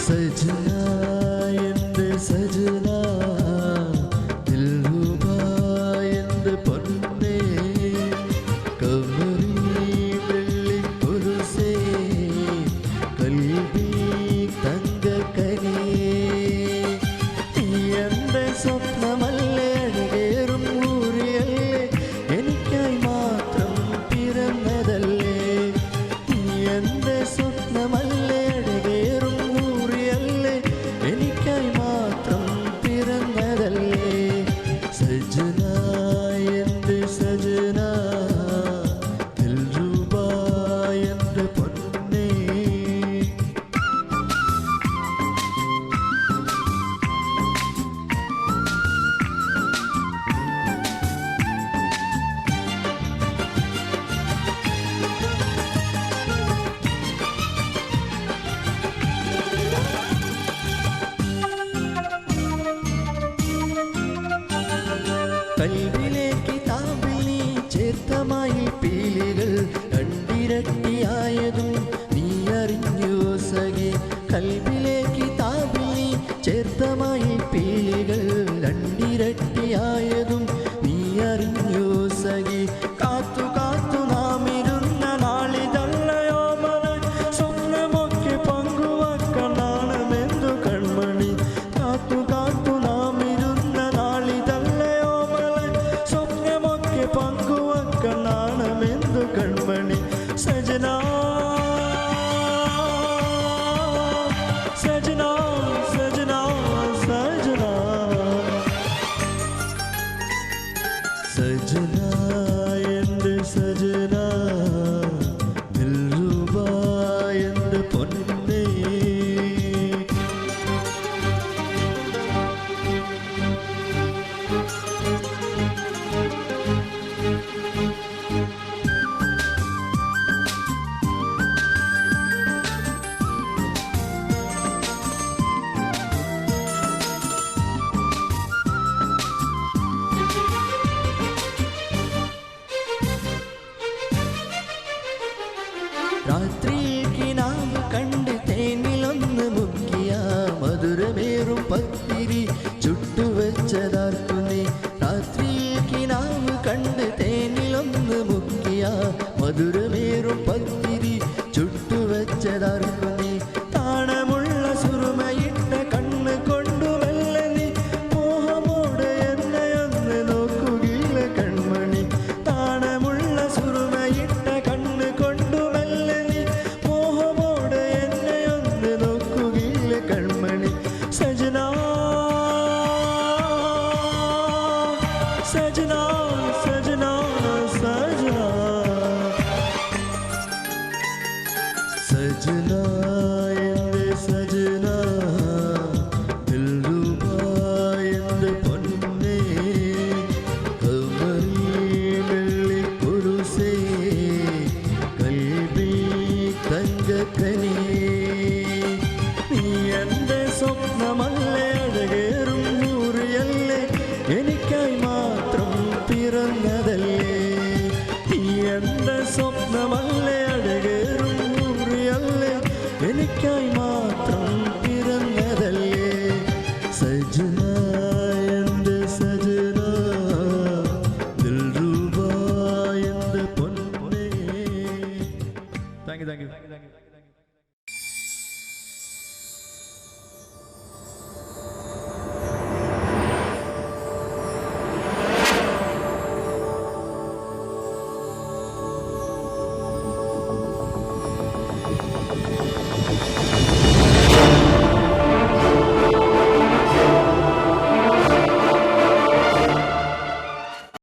സജന എൻ്റെ സജന ദിൽറുബാ എൻ്റെ പൊന്നേ കമറി വെള്ളി കൊലുസേ കൽബി തങ്കക്കനിയേ നീ എൻ്റെ സ്വപ്നമല്ലേ അഴകേറും ഊറിയല്ലേ എനിക്കായി മാത്രം പിറന്നതല്ലേ നീ എൻ്റെ സ്വപ്നമല്ലേ അഴകേറും ഊറിയല്ലേ എനിക്കായി മാത്രം പിറന്നതല്ലേ സജന എൻ്റെ സജന ദിൽറുബാ എൻ്റെ പൊന്നേ കൽവിലേക്ക് താമ്പിൽ നീ ചേർത്തമായി പീലികൾ രണ്ടിരട്ടിയായതും നീ അറിഞ്ഞു സഖി കൽവിലേക്ക് താമ്പിൽ നീ ചേർത്തമായി പീലികൾ രണ്ടിരട്ടിയായതും നീ അറിഞ്ഞു സഖി കാത്തു കാത്തു നാം ഇരുന്ന നാളിതല്ലയോ മന സ്വപ്നമൊക്കെ പങ്കുവെക്കണമെന്തു കൺമണി കാത്തു കാത്തു നാം ഇരുന്ന നാളിതല്ലയോ സ്വപ്നമൊക്കെ പങ്കുവെക്കണമെന്തു കൺമണി സജന സജന സജന സജന സജന എൻ്റെ സജന ദിൽറുബാ എൻ്റെ പൊന്നേ രാത്രിയിൽ കിനാവ് കണ്ട് തേനിലൊന്ന് മുക്കിയ മധുരമേറും പത്തിരി ചുട്ടുവെച്ചതാർക്കു നീ രാത്രിയിൽ കിനാവ് കണ്ട് തേനിലൊന്ന് മുക്കിയ മധുരമേറും പത്തിരി ചുട്ടുവെച്ചതാർക്കു നീ താണമുള്ള സുറുമയിട്ട കണ്ണ് കൊണ്ടു മെല്ലെ നീ മോഹമോടെ എന്നെയൊന്ന് നോക്കുകയില്ല കൺമണി താണമുള്ള സുറുമയിട്ട കണ്ണ് കൊണ്ടു മെല്ലെ നീ മോഹമോടെ എന്നെയൊന്ന് നോക്കുകയില്ല കൺമണി സജന സജന സജന സജന സജന എൻ്റെ സജന ദിൽറുബാ എൻ്റെ പൊന്നേ കമറി വെള്ളി കൊലുസേ കൽബി തങ്കക്കനിയേ നീ എൻ്റെ സ്വപ്നമല്ലേ അഴകേറും ഊറിയല്ലേ എനിക്കായി മാത്രം പിറന്നതല്ലേ നീ എൻ്റെ സ്വപ്നമല്ലേ അഴകേറും ഊറിയല്ലേ എനിക്കായി മാത്രം പിറന്നതല്ലേ സജന എൻ്റെ സജന ദിൽറുബാ എൻ്റെ പൊന്നേ താങ്ക് യു